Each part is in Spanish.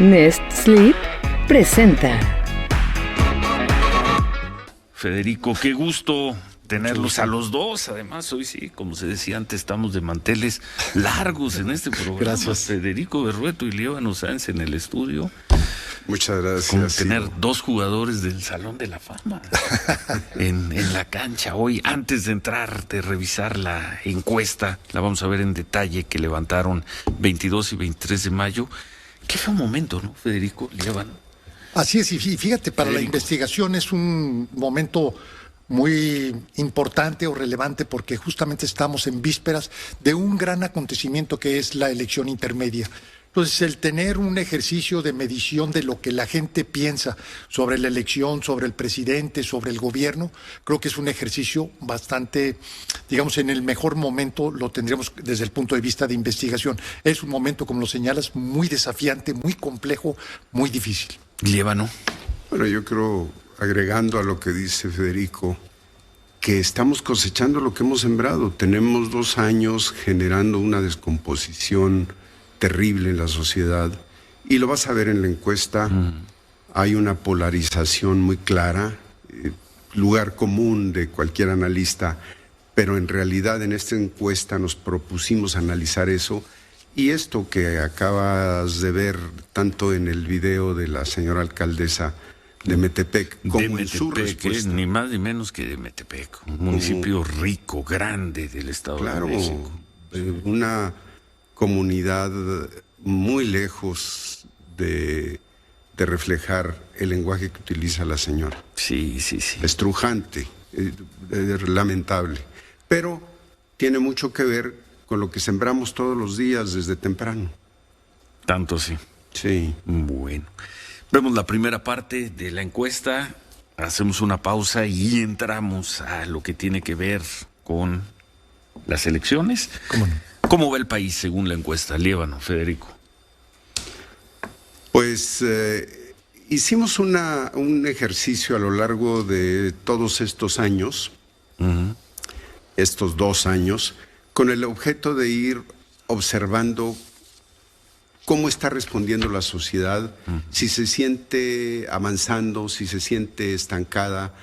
Nest Sleep presenta. Federico, qué gusto tenerlos a los dos. Además, hoy sí, como se decía antes, estamos de manteles largos en este programa. Gracias. Federico Berrueto y Líbano Sáenz en el estudio. Muchas gracias. Como tener dos jugadores del Salón de la Fama en la cancha hoy. Antes de entrar, de revisar la encuesta, la vamos a ver en detalle, que levantaron 22 y 23 de mayo. Qué fue un momento, ¿no, Federico? Líbano. Así es, y fíjate, para Federico. la investigación es un momento muy importante o relevante porque justamente estamos en vísperas de un gran acontecimiento que es la elección intermedia. Entonces, el tener un ejercicio de medición de lo que la gente piensa sobre la elección, sobre el presidente, sobre el gobierno, creo que es un ejercicio bastante, digamos, en el mejor momento lo tendríamos desde el punto de vista de investigación. Es un momento, como lo señalas, muy desafiante, muy complejo, muy difícil. Líbano. Bueno, yo creo, agregando a lo que dice Federico, que estamos cosechando lo que hemos sembrado. Tenemos 2 años generando una descomposición terrible en la sociedad, y lo vas a ver en la encuesta. Hay una polarización muy clara, lugar común de cualquier analista, pero en realidad en esta encuesta nos propusimos analizar eso, y esto que acabas de ver tanto en el video de la señora alcaldesa de Metepec como en su respuesta. Ni más ni menos que de Metepec, un municipio rico, grande del Estado Claro, de México. Una comunidad muy lejos de reflejar el lenguaje que utiliza la señora. Sí. Estrujante, lamentable, pero tiene mucho que ver con lo que sembramos todos los días desde temprano. Tanto sí. Sí. Bueno, vemos la primera parte de la encuesta, hacemos una pausa y entramos a lo que tiene que ver con las elecciones. ¿Cómo no? ¿Cómo va el país según la encuesta? Líbano, Federico. Pues hicimos un ejercicio a lo largo de todos estos años, estos 2 años, con el objeto de ir observando cómo está respondiendo la sociedad, si se siente avanzando, si se siente estancada,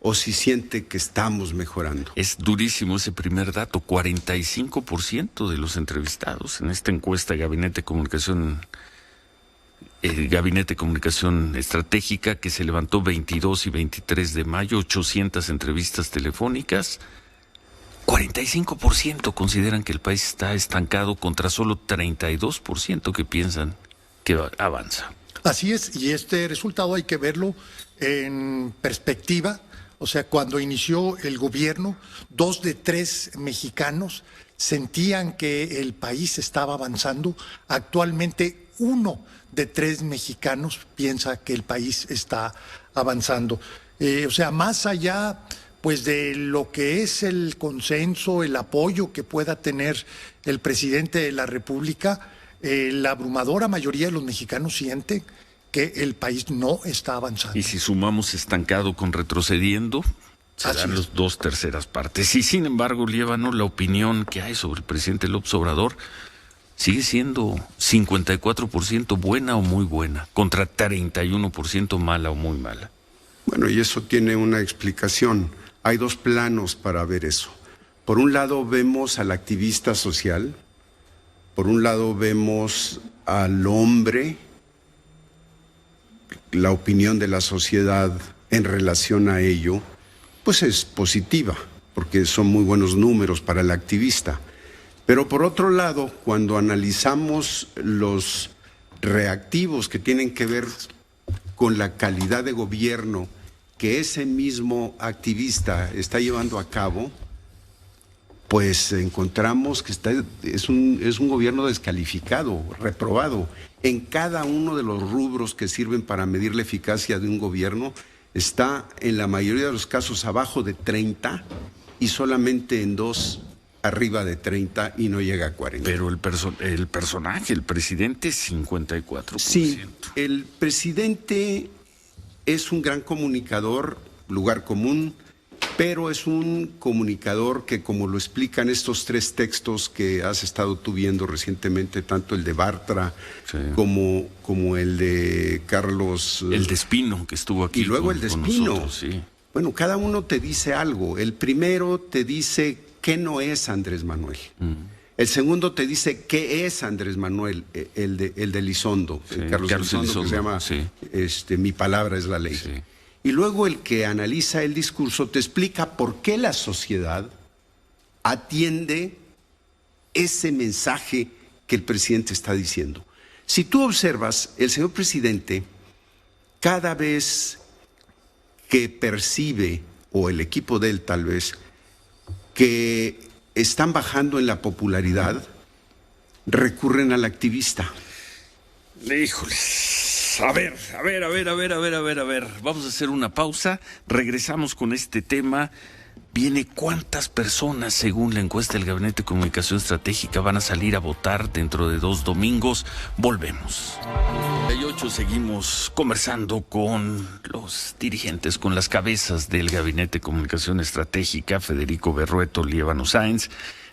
o si siente que estamos mejorando. Es durísimo ese primer dato, 45% de los entrevistados en esta encuesta Gabinete de Comunicación Estratégica, que se levantó 22 y 23 de mayo, 800 entrevistas telefónicas. 45% consideran que el país está estancado contra solo 32% que piensan que avanza. Así es, y este resultado hay que verlo en perspectiva. O sea, cuando inició el gobierno, 2 de 3 mexicanos sentían que el país estaba avanzando. Actualmente, 1 de 3 mexicanos piensa que el país está avanzando. O sea, más allá pues de lo que es el consenso, el apoyo que pueda tener el presidente de la República, la abrumadora mayoría de los mexicanos siente que el país no está avanzando. Y si sumamos estancado con retrocediendo, serán las 2/3 partes. Y sin embargo, Líbano, la opinión que hay sobre el presidente López Obrador sigue siendo 54% buena o muy buena, contra 31% mala o muy mala. Bueno, y eso tiene una explicación. Hay 2 planos para ver eso. Por un lado vemos al activista social, por un lado vemos al hombre. La opinión de la sociedad en relación a ello, pues es positiva, porque son muy buenos números para el activista. Pero por otro lado, cuando analizamos los reactivos que tienen que ver con la calidad de gobierno que ese mismo activista está llevando a cabo, pues encontramos que es un gobierno descalificado, reprobado. En cada uno de los rubros que sirven para medir la eficacia de un gobierno, está en la mayoría de los casos abajo de 30 y solamente en 2 arriba de 30 y no llega a 40. Pero el personaje, el presidente, 54%. Sí, el presidente es un gran comunicador, lugar común, pero es un comunicador que, como lo explican estos 3 textos que has estado tú viendo recientemente, tanto el de Bartra como el de Carlos... El de Espino, que estuvo aquí. Y luego el de Espino. Nosotros, sí. Bueno, cada uno te dice algo. El primero te dice qué no es Andrés Manuel. El segundo te dice qué es Andrés Manuel, el de Elizondo, Carlos Elizondo, que se llama Mi palabra es la ley. Sí. Y luego el que analiza el discurso te explica por qué la sociedad atiende ese mensaje que el presidente está diciendo. Si tú observas, el señor presidente, cada vez que percibe, o el equipo de él tal vez, que están bajando en la popularidad, recurren al activista. Híjoles. A ver. Vamos a hacer una pausa. Regresamos con este tema. Viene cuántas personas, según la encuesta del Gabinete de Comunicación Estratégica, van a salir a votar dentro de 2 domingos. Volvemos. 8 seguimos conversando con los dirigentes, con las cabezas del Gabinete de Comunicación Estratégica, Federico Berrueto, Líbano Sáenz.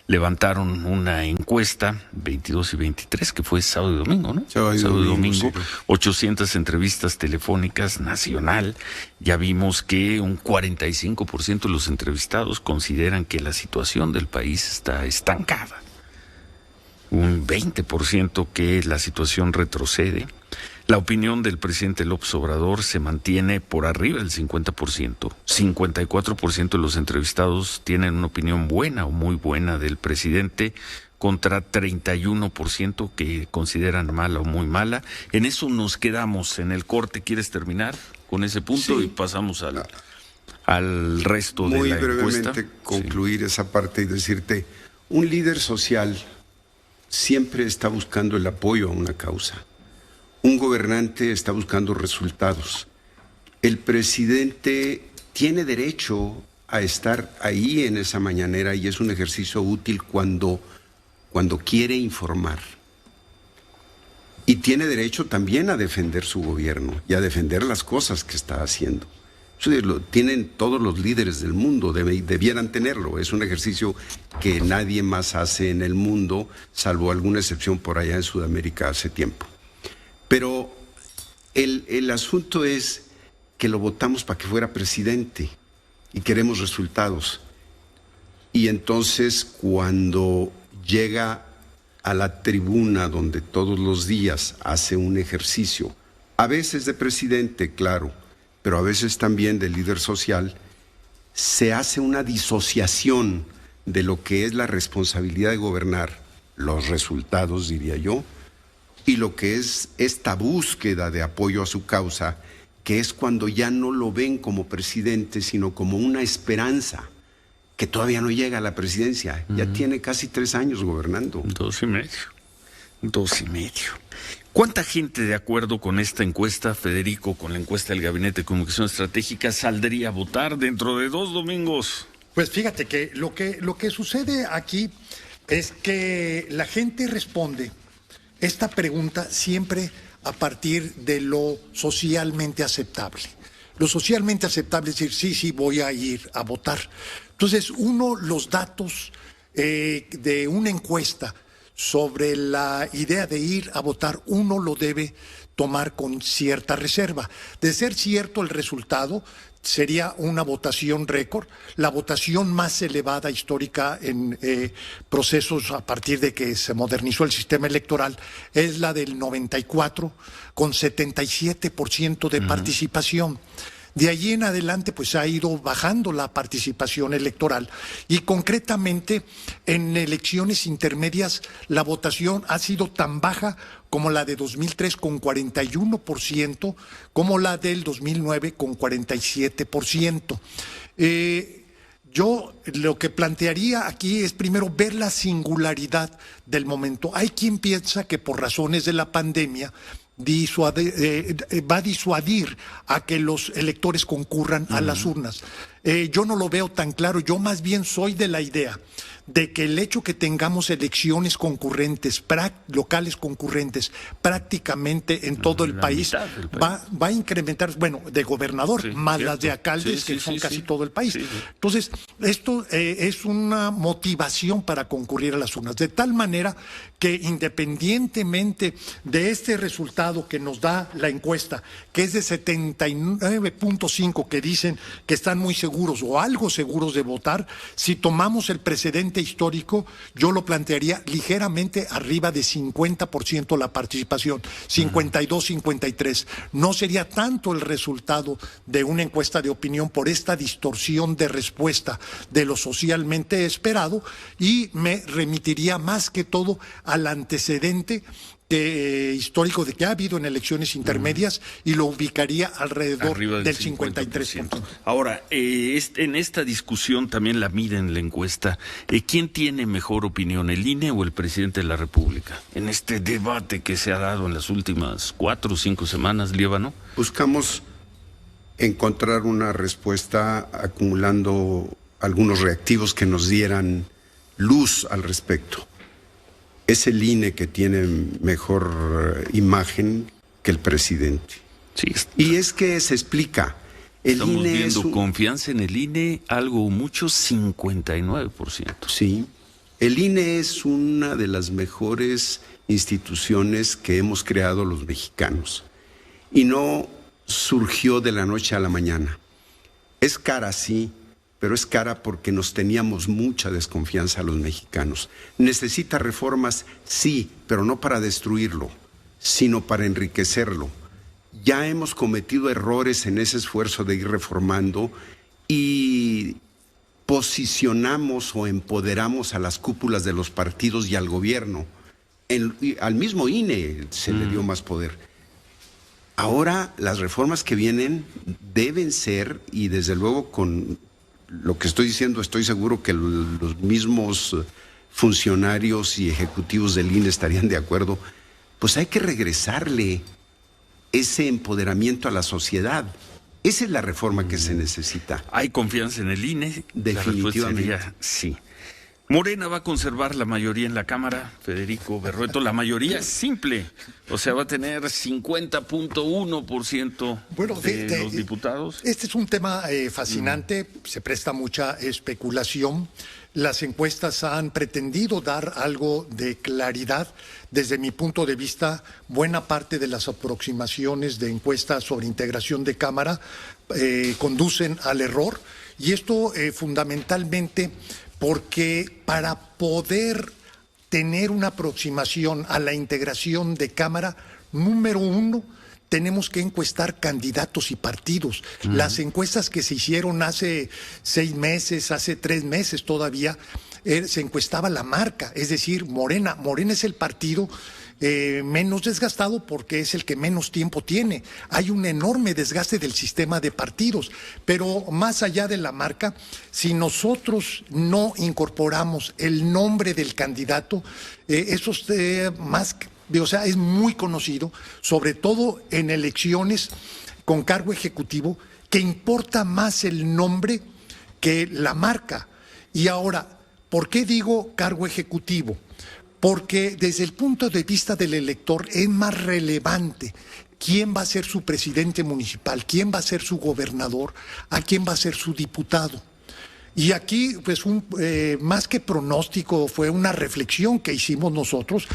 Levantaron una encuesta, 22 y 23, que fue sábado y domingo, ¿no? Sábado y domingo, sí. 800 entrevistas telefónicas nacional. Ya vimos que un 45% de los entrevistados consideran que la situación del país está estancada. Un 20% que la situación retrocede. La opinión del presidente López Obrador se mantiene por arriba del 50%. 54% de los entrevistados tienen una opinión buena o muy buena del presidente, contra 31% que consideran mala o muy mala. En eso nos quedamos en el corte. ¿Quieres terminar con ese punto? Sí. Y pasamos al resto de la encuesta. Muy brevemente concluir esa parte y decirte, un líder social siempre está buscando el apoyo a una causa. Un gobernante está buscando resultados. El presidente tiene derecho a estar ahí en esa mañanera y es un ejercicio útil cuando quiere informar. Y tiene derecho también a defender su gobierno y a defender las cosas que está haciendo. Eso lo tienen todos los líderes del mundo, debieran tenerlo. Es un ejercicio que nadie más hace en el mundo, salvo alguna excepción por allá en Sudamérica hace tiempo. Pero el asunto es que lo votamos para que fuera presidente y queremos resultados. Y entonces cuando llega a la tribuna donde todos los días hace un ejercicio, a veces de presidente, claro, pero a veces también de líder social, se hace una disociación de lo que es la responsabilidad de gobernar, los resultados, diría yo, y lo que es esta búsqueda de apoyo a su causa, que es cuando ya no lo ven como presidente, sino como una esperanza, que todavía no llega a la presidencia. Ya tiene casi 3 años gobernando. 2 y medio. ¿Cuánta gente, de acuerdo con esta encuesta, Federico, con la encuesta del Gabinete de Comunicación Estratégica, saldría a votar dentro de 2 domingos? Pues fíjate que lo que sucede aquí es que la gente responde esta pregunta siempre a partir de lo socialmente aceptable. Lo socialmente aceptable es decir, sí, voy a ir a votar. Entonces, los datos de una encuesta sobre la idea de ir a votar, uno lo debe tomar con cierta reserva. De ser cierto el resultado, sería una votación récord, la votación más elevada histórica en procesos a partir de que se modernizó el sistema electoral, es la del 94, con 77% de participación. De allí en adelante pues ha ido bajando la participación electoral y concretamente en elecciones intermedias la votación ha sido tan baja como la de 2003 con 41%, como la del 2009 con 47%. Yo lo que plantearía aquí es primero ver la singularidad del momento. Hay quien piensa que por razones de la pandemia va a disuadir a que los electores concurran a las urnas. Yo no lo veo tan claro, yo más bien soy de la idea de que el hecho que tengamos elecciones concurrentes, locales concurrentes, prácticamente en todo el país, va a incrementar, bueno, de gobernador, más las de alcaldes, que son casi todo el país. Entonces, esto es una motivación para concurrir a las urnas, de tal manera que independientemente de este resultado que nos da la encuesta, que es de 79.5, que dicen que están muy seguros o algo seguros de votar, si tomamos el precedente histórico, yo lo plantearía ligeramente arriba de 50% la participación, 52, 53. No sería tanto el resultado de una encuesta de opinión por esta distorsión de respuesta de lo socialmente esperado, y me remitiría más que todo al antecedente histórico de que ha habido en elecciones intermedias, y lo ubicaría alrededor del 53%. Ahora, en esta discusión también la miden la encuesta. ¿Quién tiene mejor opinión, el INE o el presidente de la República? En este debate que se ha dado en las últimas 4 o 5 semanas, Líbano. Buscamos encontrar una respuesta acumulando algunos reactivos que nos dieran luz al respecto. Es el INE que tiene mejor imagen que el presidente. Sí. Y es que se explica. Estamos viendo confianza en el INE, algo mucho, 59%. Sí. El INE es una de las mejores instituciones que hemos creado los mexicanos. Y no surgió de la noche a la mañana. Es cara, sí, pero es cara porque nos teníamos mucha desconfianza a los mexicanos. ¿Necesita reformas? Sí, pero no para destruirlo, sino para enriquecerlo. Ya hemos cometido errores en ese esfuerzo de ir reformando y posicionamos o empoderamos a las cúpulas de los partidos y al gobierno. Al mismo INE se le dio más poder. Ahora las reformas que vienen deben ser, y desde luego con lo que estoy diciendo, estoy seguro que los mismos funcionarios y ejecutivos del INE estarían de acuerdo, pues hay que regresarle ese empoderamiento a la sociedad. Esa es la reforma que se necesita. ¿Hay confianza en el INE? Definitivamente. La respuesta sería sí. Morena va a conservar la mayoría en la Cámara, Federico Berrueto. La mayoría es simple, o sea, va a tener 50.1% de los diputados. Este es un tema fascinante, se presta mucha especulación. Las encuestas han pretendido dar algo de claridad. Desde mi punto de vista, buena parte de las aproximaciones de encuestas sobre integración de Cámara conducen al error, y esto fundamentalmente porque para poder tener una aproximación a la integración de Cámara, número uno, tenemos que encuestar candidatos y partidos. Las encuestas que se hicieron hace 6 meses, hace 3 meses todavía, se encuestaba la marca, es decir, Morena. Morena es el partido menos desgastado porque es el que menos tiempo tiene. Hay un enorme desgaste del sistema de partidos, pero más allá de la marca, si nosotros no incorporamos el nombre del candidato, eso es es muy conocido, sobre todo en elecciones con cargo ejecutivo, que importa más el nombre que la marca. Y ahora, ¿por qué digo cargo ejecutivo? Porque desde el punto de vista del elector es más relevante quién va a ser su presidente municipal, quién va a ser su gobernador, a quién va a ser su diputado. Y aquí, pues, más que pronóstico, fue una reflexión que hicimos nosotros.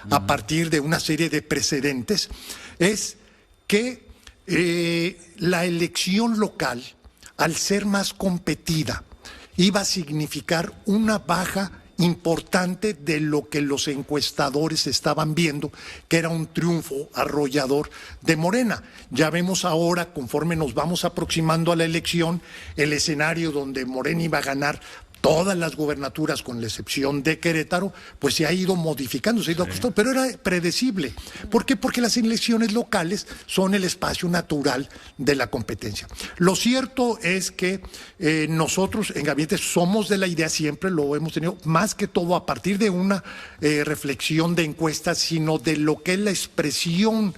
A partir de una serie de precedentes, es que la elección local, al ser más competida, iba a significar una baja importante de lo que los encuestadores estaban viendo, que era un triunfo arrollador de Morena. Ya vemos ahora, conforme nos vamos aproximando a la elección, el escenario donde Morena iba a ganar todas las gubernaturas, con la excepción de Querétaro, pues se ha ido modificando, se ha ido ajustando, pero era predecible. ¿Por qué? Porque las elecciones locales son el espacio natural de la competencia. Lo cierto es que nosotros en Gabinete somos de la idea, siempre lo hemos tenido, más que todo a partir de una reflexión de encuestas, sino de lo que es la expresión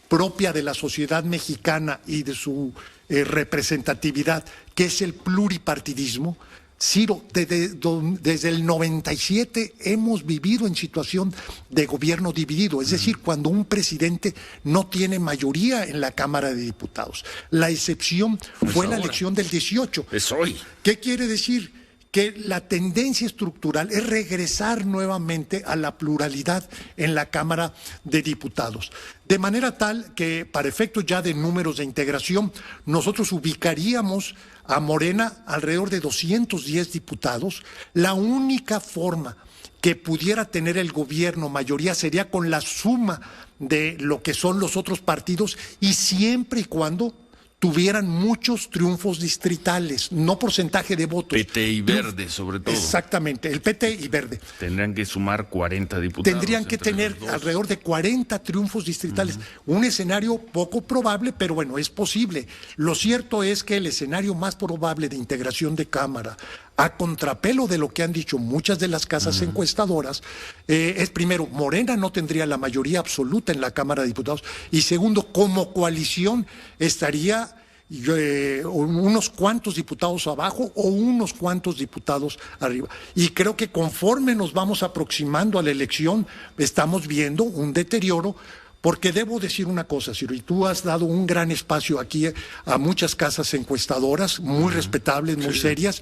propia de la sociedad mexicana y de su representatividad, que es el pluripartidismo. Ciro, desde el 97 hemos vivido en situación de gobierno dividido, es decir, cuando un presidente no tiene mayoría en la Cámara de Diputados. La excepción fue la elección del 18. Es hoy. ¿Qué quiere decir? Que la tendencia estructural es regresar nuevamente a la pluralidad en la Cámara de Diputados. De manera tal que, para efectos ya de números de integración, nosotros ubicaríamos a Morena alrededor de 210 diputados. La única forma que pudiera tener el gobierno mayoría sería con la suma de lo que son los otros partidos, y siempre y cuando tuvieran muchos triunfos distritales, no porcentaje de votos. PT y Verde, sobre todo. Exactamente, el PT y Verde. Tendrían que sumar 40 diputados. Tendrían que tener alrededor de 40 triunfos distritales. Un escenario poco probable, pero bueno, es posible. Lo cierto es que el escenario más probable de integración de Cámara, a contrapelo de lo que han dicho muchas de las casas encuestadoras, es primero, Morena no tendría la mayoría absoluta en la Cámara de Diputados, y segundo, como coalición estaría unos cuantos diputados abajo o unos cuantos diputados arriba. Y creo que conforme nos vamos aproximando a la elección, estamos viendo un deterioro. Porque debo decir una cosa, Ciro, y tú has dado un gran espacio aquí a muchas casas encuestadoras, muy respetables, muy serias,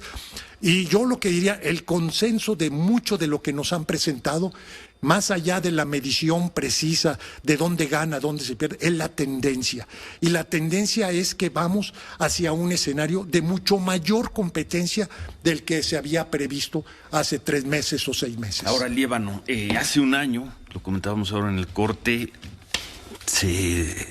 y yo lo que diría, el consenso de mucho de lo que nos han presentado, más allá de la medición precisa de dónde gana, dónde se pierde, es la tendencia. Y la tendencia es que vamos hacia un escenario de mucho mayor competencia del que se había previsto hace 3 meses o 6 meses. Ahora, Líbano, hace un año, lo comentábamos ahora en el corte,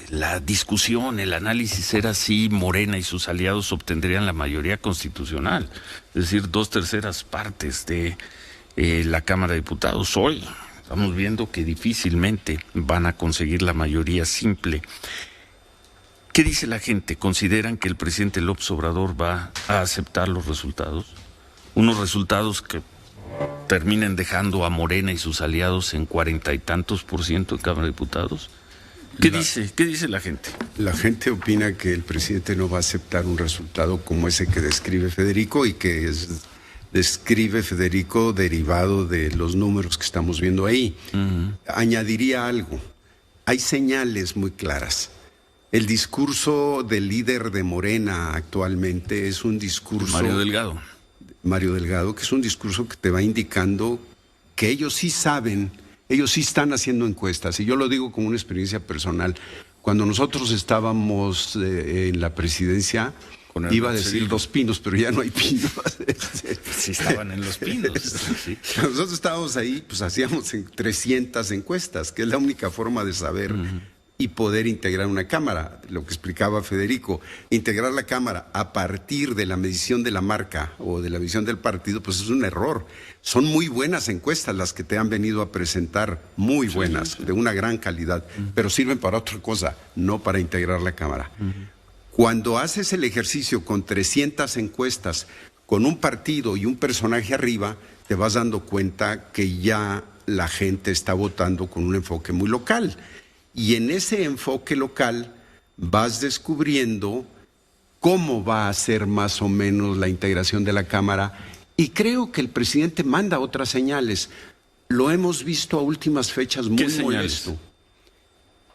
la discusión, el análisis era si Morena y sus aliados obtendrían la mayoría constitucional, es decir, 2/3 partes de la Cámara de Diputados. Hoy estamos viendo que difícilmente van a conseguir la mayoría simple. ¿Qué dice la gente? ¿Consideran que el presidente López Obrador va a aceptar los resultados? Unos resultados que terminen dejando a Morena y sus aliados en 40 y tantos % en Cámara de Diputados. ¿Qué dice la gente? La gente opina que el presidente no va a aceptar un resultado como ese que describe Federico, y que describe Federico derivado de los números que estamos viendo ahí. Añadiría algo. Hay señales muy claras. El discurso del líder de Morena actualmente es un discurso... Mario Delgado, que es un discurso que te va indicando que ellos sí saben, ellos sí están haciendo encuestas, y yo lo digo como una experiencia personal. Cuando nosotros estábamos en la presidencia, iba a decir Los Pinos, pero ya no hay pinos. Sí, estaban en Los Pinos. Sí. Nosotros estábamos ahí, pues hacíamos 300 encuestas, que es la única forma de saber y poder integrar una Cámara. Lo que explicaba Federico, integrar la Cámara a partir de la medición de la marca o de la medición del partido, pues es un error. Son muy buenas encuestas las que te han venido a presentar, muy buenas, de una gran calidad, pero sirven para otra cosa, no para integrar la Cámara. Cuando haces el ejercicio con 300 encuestas, con un partido y un personaje arriba, te vas dando cuenta que ya la gente está votando con un enfoque muy local. Y en ese enfoque local vas descubriendo cómo va a ser más o menos la integración de la Cámara. Y creo que el presidente manda otras señales. Lo hemos visto a últimas fechas muy molesto.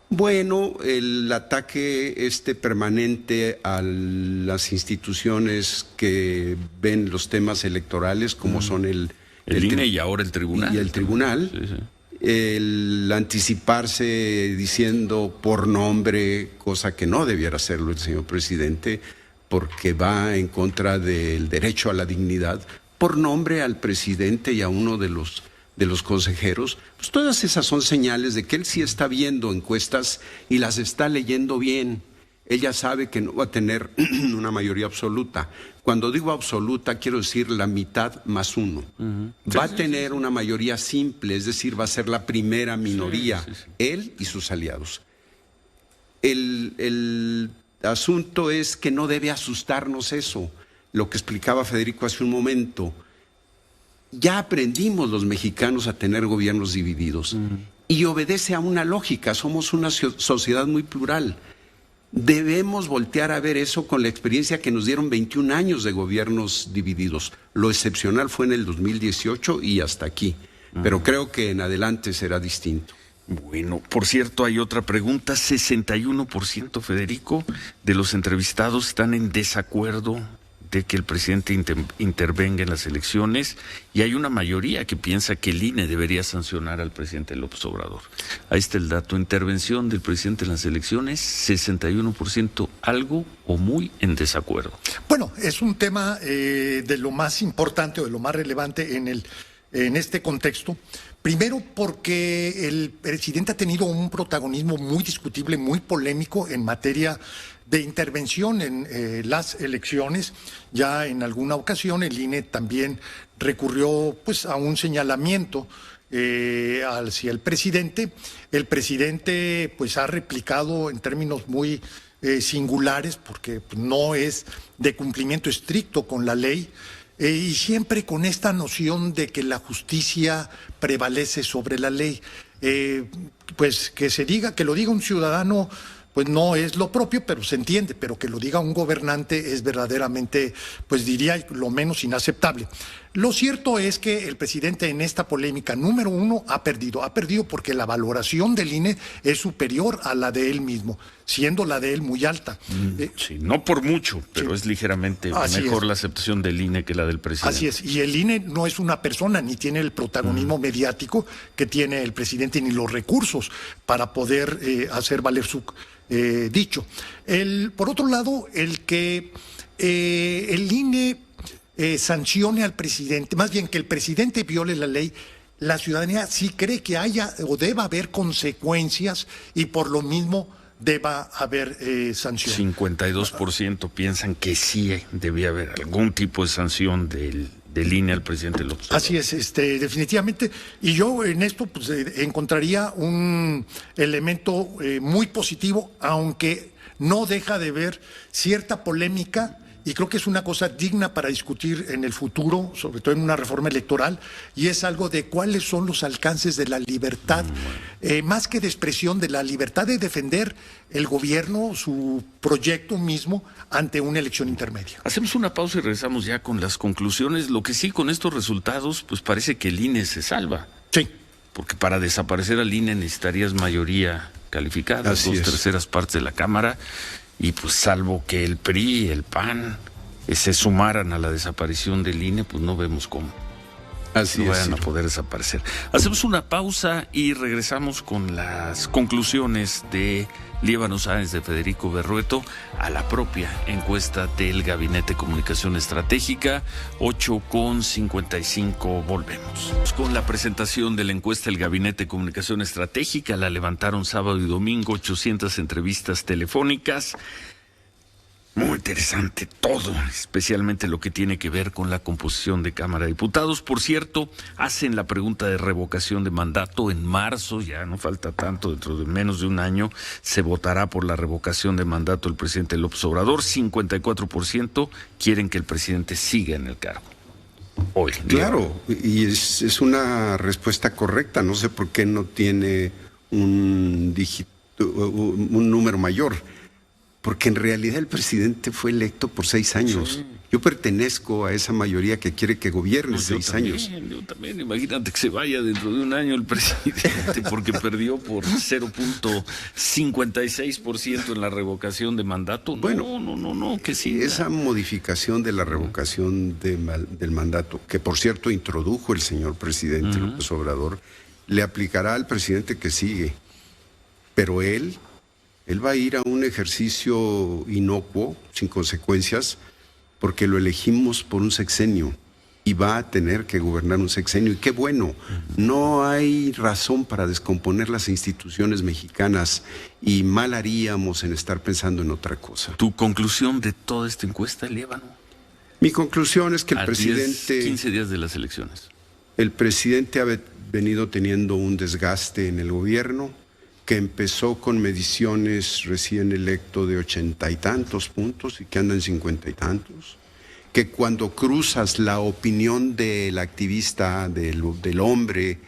Bueno, el ataque permanente a las instituciones que ven los temas electorales, como son el INE y ahora el tribunal. Y el tribunal. Sí. El anticiparse diciendo por nombre, cosa que no debiera hacerlo el señor presidente, porque va en contra del derecho a la dignidad, por nombre al presidente y a uno de los consejeros. Pues todas esas son señales de que él sí está viendo encuestas y las está leyendo bien. Ella sabe que no va a tener una mayoría absoluta, Cuando digo absoluta, quiero decir la mitad más uno. Va a tener una mayoría simple, es decir, va a ser la primera minoría, él y sus aliados. El asunto es que no debe asustarnos eso, lo que explicaba Federico hace un momento. Ya aprendimos los mexicanos a tener gobiernos divididos y obedece a una lógica, somos una sociedad muy plural. Debemos voltear a ver eso con la experiencia que nos dieron 21 años de gobiernos divididos. Lo excepcional fue en el 2018 y hasta aquí, pero creo que en adelante será distinto. Bueno, por cierto, hay otra pregunta. 61%, Federico, de los entrevistados están en desacuerdo de que el presidente intervenga en las elecciones, y hay una mayoría que piensa que el INE debería sancionar al presidente López Obrador. Ahí está el dato: intervención del presidente en las elecciones, 61%, algo o muy en desacuerdo. Bueno, es un tema de lo más importante o de lo más relevante en este contexto. Primero, porque el presidente ha tenido un protagonismo muy discutible, muy polémico en materia de intervención en las elecciones. Ya en alguna ocasión el INE también recurrió pues a un señalamiento hacia el presidente. El presidente pues ha replicado en términos muy singulares, porque no es de cumplimiento estricto con la ley. Y siempre con esta noción de que la justicia prevalece sobre la ley. Pues que lo diga un ciudadano, pues no es lo propio, pero se entiende, pero que lo diga un gobernante es verdaderamente, pues diría, lo menos inaceptable. Lo cierto es que el presidente en esta polémica, número uno, ha perdido porque la valoración del INE es superior a la de él mismo, siendo la de él muy alta. Sí, no por mucho, pero sí, es ligeramente mejor la aceptación del INE que la del presidente. Así es, y el INE no es una persona, ni tiene el protagonismo mediático que tiene el presidente, ni los recursos para poder hacer valer su dicho. Por otro lado, el que el INE sancione al presidente, más bien que el presidente viole la ley, la ciudadanía sí cree que haya o deba haber consecuencias y por lo mismo deba haber sanción. 52% piensan que sí debía haber algún tipo de sanción del INE al presidente López Obrador. Así es, definitivamente. Y yo en esto pues, encontraría un elemento muy positivo, aunque no deja de ver cierta polémica, y creo que es una cosa digna para discutir en el futuro, sobre todo en una reforma electoral, y es algo de cuáles son los alcances de la libertad, más que de expresión, de la libertad de defender el gobierno, su proyecto mismo, ante una elección intermedia. Hacemos una pausa y regresamos ya con las conclusiones. Lo que sí, con estos resultados, pues parece que el INE se salva. Sí. Porque para desaparecer al INE necesitarías mayoría calificada, Así 2/3 partes de la Cámara. Y pues salvo que el PRI y el PAN se sumaran a la desaparición del INE, pues no vemos cómo Así no vayan a es. poder desaparecer. Hacemos una pausa y regresamos con las conclusiones de Líbano Sáenz, de Federico Berrueto, a la propia encuesta del Gabinete de Comunicación Estratégica. 8:55, volvemos. Con la presentación de la encuesta del Gabinete de Comunicación Estratégica, la levantaron sábado y domingo, 800 entrevistas telefónicas. Muy interesante todo, especialmente lo que tiene que ver con la composición de Cámara de Diputados. Por cierto, hacen la pregunta de revocación de mandato en marzo, ya no falta tanto, dentro de menos de un año se votará por la revocación de mandato del presidente López Obrador. 54% quieren que el presidente siga en el cargo. Hoy. Claro, y es una respuesta correcta. No sé por qué no tiene un número mayor. Porque en realidad el presidente fue electo por 6 años. Sí. Yo pertenezco a esa mayoría que quiere que gobierne 6 años. Yo también, imagínate que se vaya dentro de un año el presidente porque perdió por 0.56% en la revocación de mandato. Bueno, no, que sí. Esa modificación de la revocación del mandato, que por cierto introdujo el señor presidente López Obrador, le aplicará al presidente que sigue. Pero él va a ir a un ejercicio inocuo, sin consecuencias, porque lo elegimos por un sexenio y va a tener que gobernar un sexenio. Y qué bueno, no hay razón para descomponer las instituciones mexicanas y mal haríamos en estar pensando en otra cosa. ¿Tu conclusión de toda esta encuesta, Líbano? Mi conclusión es que A 15 días de las elecciones. el presidente ha venido teniendo un desgaste en el gobierno que empezó con mediciones recién electo de 80 y tantos puntos y que anda en 50 y tantos, que cuando cruzas la opinión del activista, del hombre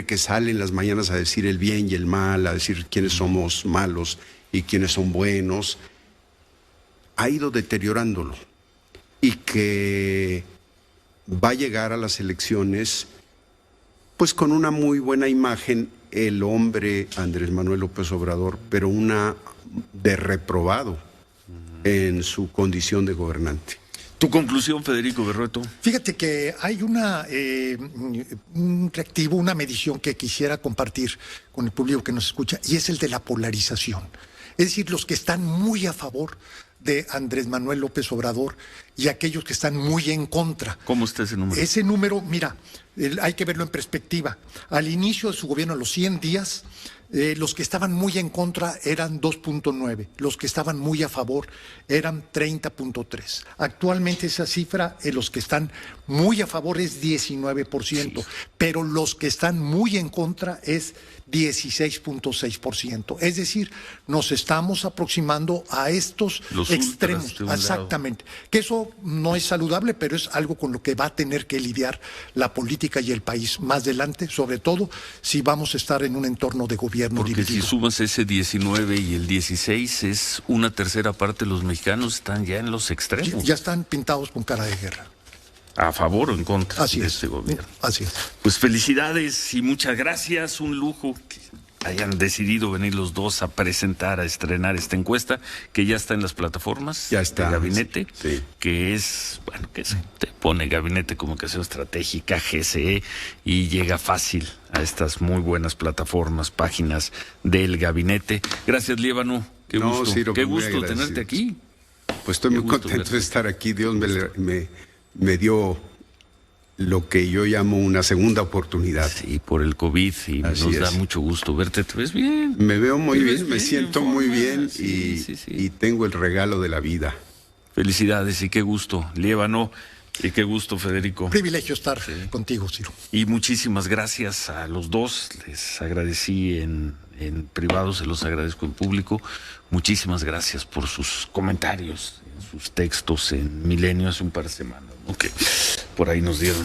que sale en las mañanas a decir el bien y el mal, a decir quiénes somos malos y quiénes son buenos, ha ido deteriorándolo y que va a llegar a las elecciones pues con una muy buena imagen el hombre Andrés Manuel López Obrador, pero una de reprobado en su condición de gobernante. ¿Tu conclusión, Federico Berrueto? Fíjate que hay un reactivo, una medición que quisiera compartir con el público que nos escucha, y es el de la polarización. Es decir, los que están muy a favor de Andrés Manuel López Obrador y aquellos que están muy en contra. ¿Cómo está ese número? Ese número, mira, hay que verlo en perspectiva. Al inicio de su gobierno, a los 100 días, los que estaban muy en contra eran 2.9, los que estaban muy a favor eran 30.3. Actualmente esa cifra, los que están muy a favor es 19%, pero los que están muy en contra es 16.6%. Es decir, nos estamos aproximando a estos los extremos. De Exactamente. Que eso no es saludable, pero es algo con lo que va a tener que lidiar la política y el país más adelante, sobre todo si vamos a estar en un entorno de gobierno Porque dividido. si sumas ese 19 y el 16, es una tercera parte de los mexicanos están ya en los extremos. Ya están pintados con cara de guerra. ¿A favor o en contra Así de es. este gobierno? Así es. Pues felicidades y muchas gracias. Un lujo que hayan decidido venir los dos a presentar, a estrenar esta encuesta, que ya está en las plataformas Ya está, de Gabinete, sí. que es, bueno, que se te pone Gabinete Comunicación Estratégica, GCE, y llega fácil a estas muy buenas plataformas, páginas del Gabinete. Gracias, Líbano. Qué No, gusto, Ciro, qué muy gusto agradecido. tenerte aquí. Pues estoy Qué muy gusto contento verte. de estar aquí. Dios me dio lo que yo llamo una segunda oportunidad. Sí, por el COVID, y Así nos da es. mucho gusto verte. ¿Te ves bien? Me veo muy Te ves bien, me bien, siento en muy forma. bien Sí, sí. y tengo el regalo de la vida. Felicidades y qué gusto, Líbano, y qué gusto, Federico. Privilegio estar contigo, Ciro. Y muchísimas gracias a los dos. Les agradecí en privado, se los agradezco en público. Muchísimas gracias por sus comentarios, sus textos en Milenio hace un par de semanas, ¿no? Que por ahí nos dieron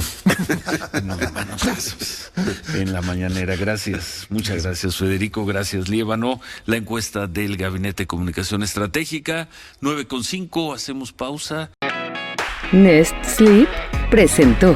unos manotazos en la mañanera. Gracias, muchas gracias, Federico, gracias, Líbano. La encuesta del Gabinete de Comunicación Estratégica, 9:05, hacemos pausa. Nest Sleep presentó